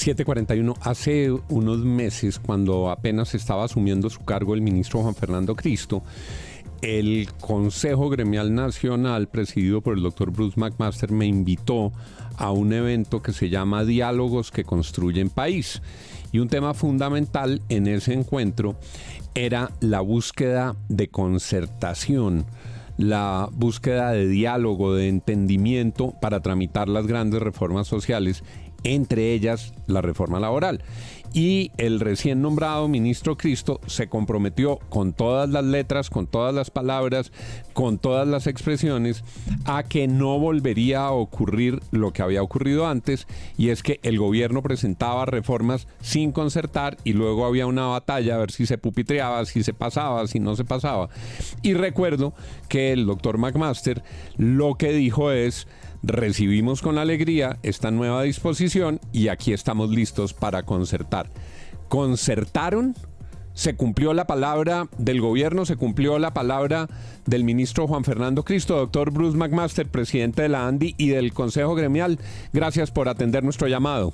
7:41. Hace unos meses, cuando apenas estaba asumiendo su cargo el ministro Juan Fernando Cristo, el Consejo Gremial Nacional, presidido por el doctor Bruce McMaster, me invitó a un evento que se llama Diálogos que Construyen País. Y un tema fundamental en ese encuentro era la búsqueda de concertación, la búsqueda de diálogo, de entendimiento para tramitar las grandes reformas sociales, entre ellas la reforma laboral. Y el recién nombrado ministro Cristo se comprometió con todas las letras, con todas las palabras, con todas las expresiones, a que no volvería a ocurrir lo que había ocurrido antes, y es que el gobierno presentaba reformas sin concertar y luego había una batalla a ver si se pupitreaba, si se pasaba, si no se pasaba. Y recuerdo que el doctor McMaster lo que dijo es: recibimos con alegría esta nueva disposición y aquí estamos listos para concertar. ¿Concertaron? ¿Se cumplió la palabra del gobierno? ¿Se cumplió la palabra del ministro Juan Fernando Cristo? Doctor Bruce McMaster, presidente de la ANDI y del Consejo Gremial, gracias por atender nuestro llamado.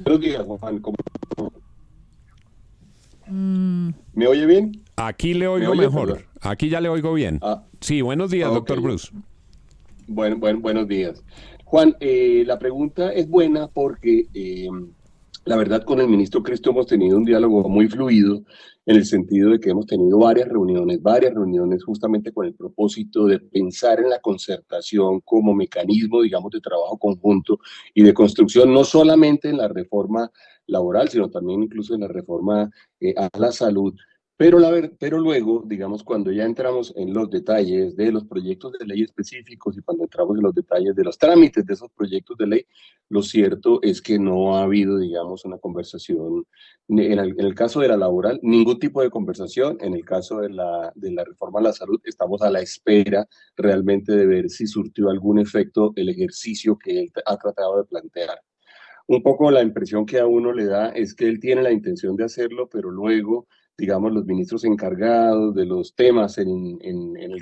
Buenos días, Juan. ¿Me oye bien? Aquí le oigo mejor. Perdón. Aquí ya le oigo bien. Sí, buenos días, okay. Doctor Bruce. Buenos días. Juan, la pregunta es buena porque la verdad con el ministro Cristo hemos tenido un diálogo muy fluido, en el sentido de que hemos tenido varias reuniones justamente con el propósito de pensar en la concertación como mecanismo, digamos, de trabajo conjunto y de construcción, no solamente en la reforma laboral, sino también incluso en la reforma a la salud. Pero luego, digamos, cuando ya entramos en los detalles de los proyectos de ley específicos y cuando entramos en los detalles de los trámites de esos proyectos de ley, lo cierto es que no ha habido, digamos, una conversación. En el caso de la laboral, ningún tipo de conversación. En el caso de la reforma a la salud, estamos a la espera realmente de ver si surtió algún efecto el ejercicio que él ha tratado de plantear. Un poco la impresión que a uno le da es que él tiene la intención de hacerlo, pero luego, digamos, los ministros encargados de los temas, en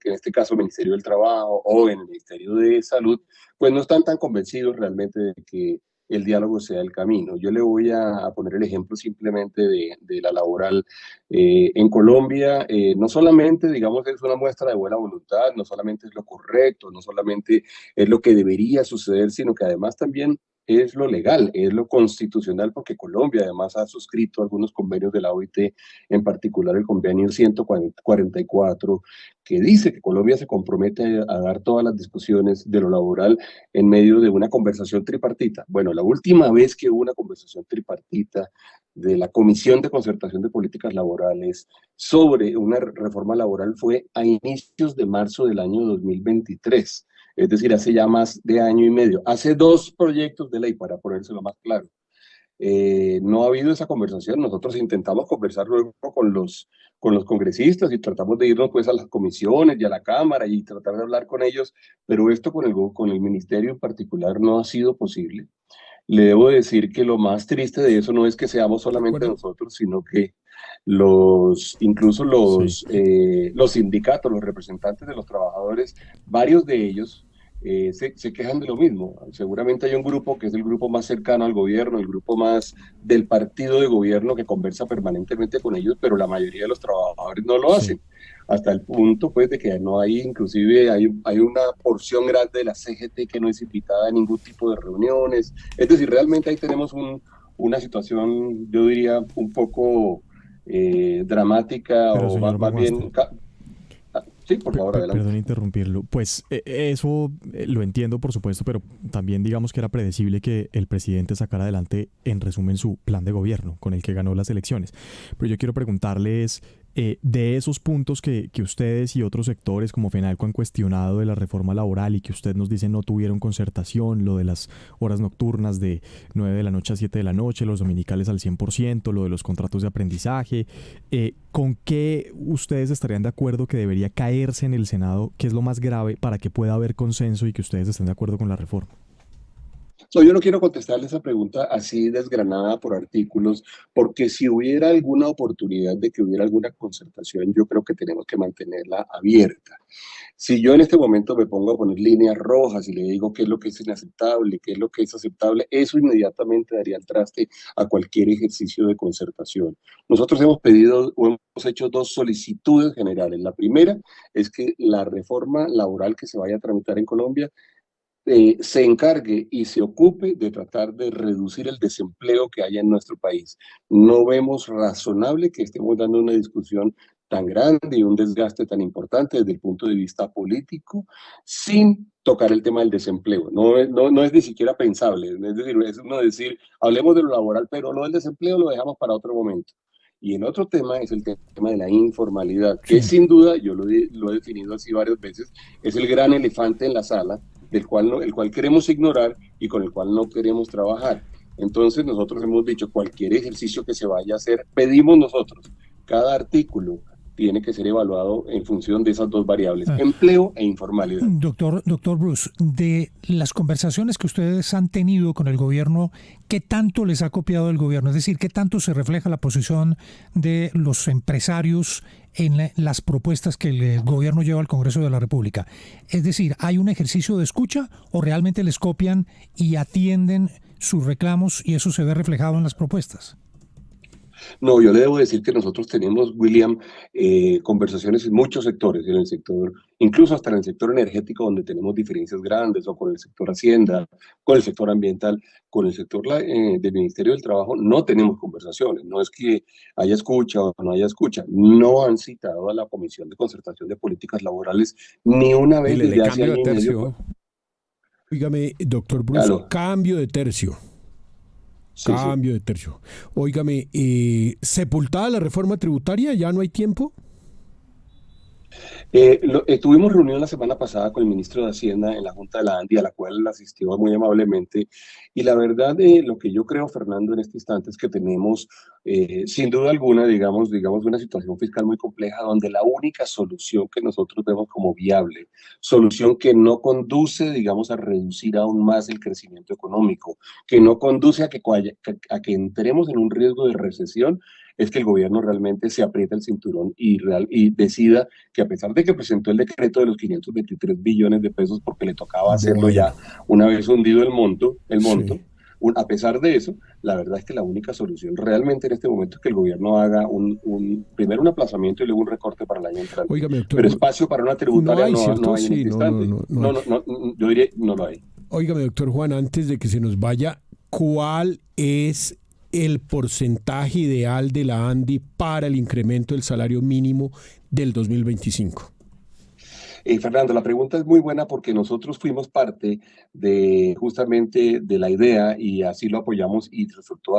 este caso el Ministerio del Trabajo o en el Ministerio de Salud, pues no están tan convencidos realmente de que el diálogo sea el camino. Yo le voy a poner el ejemplo simplemente de la laboral. En Colombia, no solamente, digamos, es una muestra de buena voluntad, no solamente es lo correcto, no solamente es lo que debería suceder, sino que además también es lo legal, es lo constitucional, porque Colombia además ha suscrito algunos convenios de la OIT, en particular el convenio 144, que dice que Colombia se compromete a dar todas las discusiones de lo laboral en medio de una conversación tripartita. Bueno, la última vez que hubo una conversación tripartita de la Comisión de Concertación de Políticas Laborales sobre una reforma laboral fue a inicios de marzo del año 2023. Es decir, hace ya más de año y medio, hace 2 proyectos de ley, para ponérselo más claro. No ha habido esa conversación. Nosotros intentamos conversar luego con los congresistas y tratamos de irnos pues a las comisiones y a la Cámara y tratar de hablar con ellos, pero esto con el ministerio en particular no ha sido posible. Le debo decir que lo más triste de eso no es que seamos solamente nosotros, sino que incluso los sindicatos, los representantes de los trabajadores, varios de ellos se quejan de lo mismo. Seguramente hay un grupo que es el grupo más cercano al gobierno, el grupo más del partido de gobierno que conversa permanentemente con ellos, pero la mayoría de los trabajadores no lo hacen. Hasta el punto pues de que no hay, inclusive hay una porción grande de la CGT que no es invitada a ningún tipo de reuniones. Es decir, realmente ahí tenemos una situación, yo diría, un poco dramática. Pero, o más bien... Sí, por favor, adelante. Perdón interrumpirlo. Pues eso lo entiendo, por supuesto, pero también digamos que era predecible que el presidente sacara adelante, en resumen, su plan de gobierno con el que ganó las elecciones. Pero yo quiero preguntarles, de esos puntos que ustedes y otros sectores como FENALCO han cuestionado de la reforma laboral y que usted nos dice no tuvieron concertación, lo de las horas nocturnas de 9 de la noche a 7 de la noche, los dominicales al 100%, lo de los contratos de aprendizaje, ¿con qué ustedes estarían de acuerdo que debería caerse en el Senado? ¿Qué es lo más grave para que pueda haber consenso y que ustedes estén de acuerdo con la reforma? No, yo no quiero contestarle esa pregunta así desgranada por artículos, porque si hubiera alguna oportunidad de que hubiera alguna concertación, yo creo que tenemos que mantenerla abierta. Si yo en este momento me pongo a poner líneas rojas y le digo qué es lo que es inaceptable, qué es lo que es aceptable, eso inmediatamente daría el traste a cualquier ejercicio de concertación. Nosotros hemos pedido o hemos hecho dos solicitudes generales. La primera es que la reforma laboral que se vaya a tramitar en Colombia se encargue y se ocupe de tratar de reducir el desempleo que hay en nuestro país. No vemos razonable que estemos dando una discusión tan grande y un desgaste tan importante desde el punto de vista político sin tocar el tema del desempleo. No es ni siquiera pensable. Es decir, es uno decir, hablemos de lo laboral, pero lo del desempleo lo dejamos para otro momento. Y el otro tema es el tema de la informalidad, que sin duda, yo lo he definido así varias veces, es el gran elefante en la sala, el cual queremos ignorar y con el cual no queremos trabajar. Entonces nosotros hemos dicho, cualquier ejercicio que se vaya a hacer, pedimos nosotros, cada artículo tiene que ser evaluado en función de esas dos variables, empleo e informalidad. Doctor Bruce, de las conversaciones que ustedes han tenido con el gobierno, ¿qué tanto les ha copiado el gobierno? Es decir, ¿qué tanto se refleja la posición de los empresarios en las propuestas que el gobierno lleva al Congreso de la República? Es decir, ¿hay un ejercicio de escucha o realmente les copian y atienden sus reclamos y eso se ve reflejado en las propuestas? No, yo le debo decir que nosotros tenemos, William, conversaciones en muchos sectores, en el sector, incluso hasta en el sector energético, donde tenemos diferencias grandes, o con el sector Hacienda, con el sector ambiental, con el sector del Ministerio del Trabajo, no tenemos conversaciones. No es que haya escucha o no haya escucha. No han citado a la Comisión de Concertación de Políticas Laborales ni una vez desde hace año y medio. Óigame, doctor Bruce, claro. Cambio de tercio. Cambio de tercio. Óigame, ¿sepultada la reforma tributaria? ¿Ya no hay tiempo? Tuvimos reunión la semana pasada con el ministro de Hacienda en la Junta de la ANDI, a la cual asistió muy amablemente. Y la verdad, lo que yo creo, Fernando, en este instante es que tenemos, sin duda alguna, digamos, una situación fiscal muy compleja, donde la única solución que nosotros vemos como viable, solución que no conduce, digamos, a reducir aún más el crecimiento económico, que no conduce a que entremos en un riesgo de recesión, es que el gobierno realmente se aprieta el cinturón y decida que, a pesar de que presentó el decreto de los 523 billones de pesos porque le tocaba hacerlo ya una vez hundido el monto, sí. A pesar de eso, la verdad es que la única solución realmente en este momento es que el gobierno haga primero un aplazamiento y luego un recorte para el año entrante. Óigame, doctor, pero espacio para una tributaria no hay en este instante. Yo diría no lo hay. Óigame, doctor Juan, antes de que se nos vaya, ¿cuál es el porcentaje ideal de la ANDI para el incremento del salario mínimo del 2025? Fernando, la pregunta es muy buena porque nosotros fuimos parte justamente de la idea y así lo apoyamos y resultó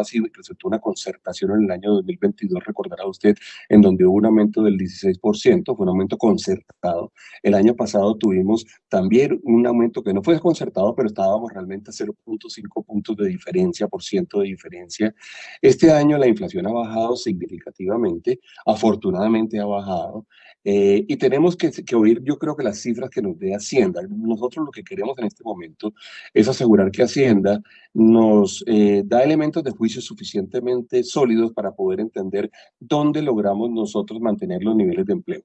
una concertación en el año 2022, recordará usted, en donde hubo un aumento del 16%, fue un aumento concertado. El año pasado tuvimos también un aumento que no fue concertado, pero estábamos realmente a 0.5 puntos de diferencia, de diferencia. Este año la inflación ha bajado significativamente, afortunadamente ha bajado. Y tenemos que oír, yo creo que las cifras que nos dé Hacienda. Nosotros lo que queremos en este momento es asegurar que Hacienda nos da elementos de juicio suficientemente sólidos para poder entender dónde logramos nosotros mantener los niveles de empleo.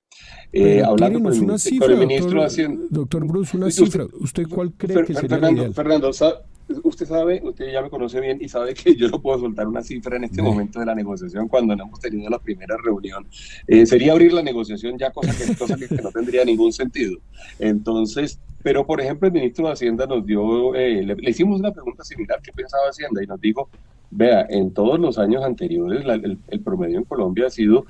Hablando con el ministro de Hacienda. Doctor Bruce, una cifra. ¿Usted cuál cree que sería la ideal? Fernando, usted ya me conoce bien y sabe que yo no puedo soltar una cifra en este momento de la negociación cuando no hemos tenido la primera reunión. Sería abrir la negociación ya, cosa que no tendría ningún sentido. Entonces, pero por ejemplo el ministro de Hacienda nos dio, le hicimos una pregunta similar, ¿qué pensaba Hacienda? Y nos dijo, vea, en todos los años anteriores el promedio en Colombia ha sido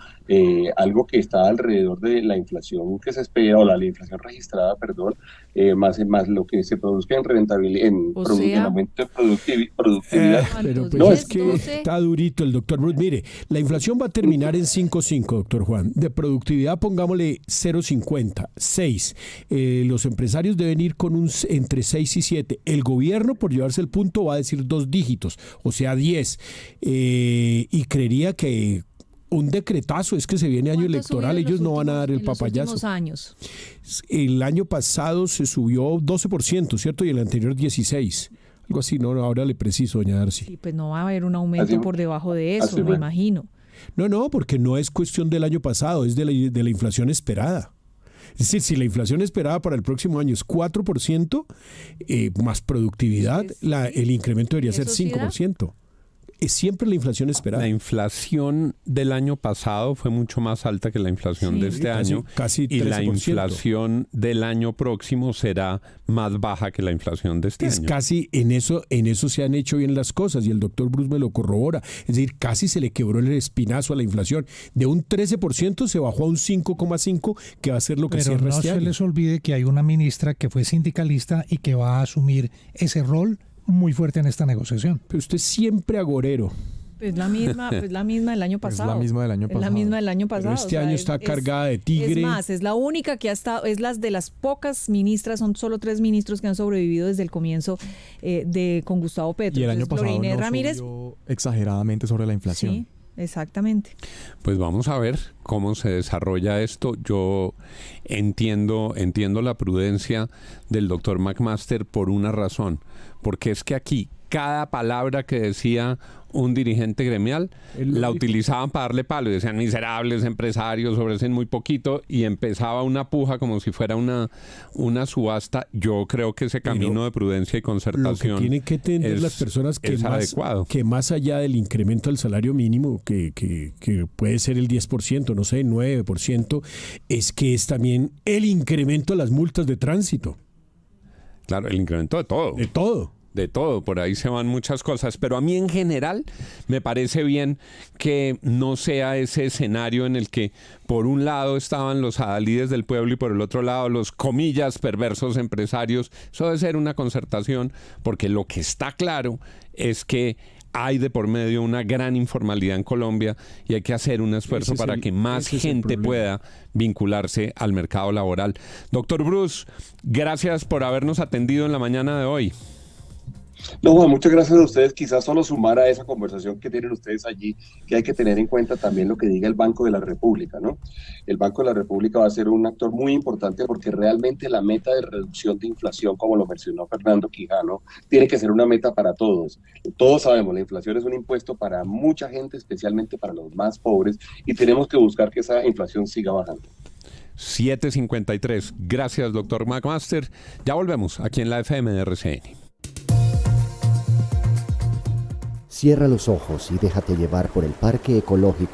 algo que está alrededor de la inflación que se espera, o la inflación registrada, perdón, más lo que se produzca en rentabilidad, en aumento de productividad. Pero pues es que está durito el doctor Bruce. Mire, la inflación va a terminar en 5.5, doctor Juan. De productividad pongámosle 0.50, 6. Los empresarios deben ir con entre 6 y 7. El gobierno, por llevarse el punto, va a decir 2 dígitos, o sea 10. Y creería que un decretazo, es que se viene año electoral, ellos no van a dar el papayazo. El año pasado se subió 12%, ¿cierto? Y el anterior 16%. Algo así, no, ahora le preciso, doña Darcy. Sí, pues no va a haber un aumento Así- por debajo de eso, así me fue. imagino. No, porque no es cuestión del año pasado, es de la inflación esperada. Es decir, si la inflación esperada para el próximo año es 4%, más productividad, Entonces, el incremento debería ser ¿eso sí da? 5%. Es siempre la inflación esperada. La inflación del año pasado fue mucho más alta que la inflación Sí. de este año. Casi Y la 13%. inflación del año próximo será más baja que la inflación de este Es año. casi en eso se han hecho bien las cosas y el doctor Bruce me lo corrobora. Es decir, casi se le quebró el espinazo a la inflación. De un 13% se bajó a un 5,5%, que va a ser lo que Pero cierra no este se año. les olvide que hay una ministra que fue sindicalista y que va a asumir ese rol muy fuerte en esta negociación. Pero usted es siempre agorero. Pues la misma del año Pues pasado. la misma del año Es la pasado. misma del año Pero pasado. este año está cargada de Es tigre. más, es la única que ha estado, es las de las pocas ministras, son solo 3 ministros que han sobrevivido desde el comienzo con Gustavo Petro. Y el año Entonces, pasado Gloria Inés no Ramírez, subió exageradamente sobre la inflación. sí, exactamente. Pues vamos a ver cómo se desarrolla esto. Yo entiendo la prudencia del doctor McMaster por una razón, porque es que aquí cada palabra que decía un dirigente gremial Él lo la dijo. utilizaban para darle palo y decían miserables empresarios, ofrecen muy poquito y empezaba una puja como si fuera una subasta. Yo creo que ese camino de prudencia y Lo concertación que tienen que entender es- las personas es adecuado. que más allá del incremento al salario mínimo, que puede ser el 10%, no sé, 9%, es que es también el incremento a las multas de tránsito. Claro, el incremento de todo. De todo. De todo, por ahí se van muchas cosas, pero a mí en general me parece bien que no sea ese escenario en el que por un lado estaban los adalides del pueblo y por el otro lado los comillas perversos empresarios. Eso debe ser una concertación, porque lo que está claro es que hay de por medio una gran informalidad en Colombia y hay que hacer un esfuerzo Ese es para el- que más ese es el gente problema. pueda vincularse al mercado laboral. Doctor Bruce, gracias por habernos atendido en la mañana de hoy. No, Juan, muchas gracias a ustedes. Quizás solo sumar a esa conversación que tienen ustedes allí, que hay que tener en cuenta también lo que diga el Banco de la República, ¿no? El Banco de la República va a ser un actor muy importante porque realmente la meta de reducción de inflación, como lo mencionó Fernando Quijano, tiene que ser una meta para todos. Todos sabemos, la inflación es un impuesto para mucha gente, especialmente para los más pobres, y tenemos que buscar que esa inflación siga bajando. 7:53. Gracias, doctor McMaster. Ya volvemos aquí en la FM de RCN. Cierra los ojos y déjate llevar por el Parque Ecológico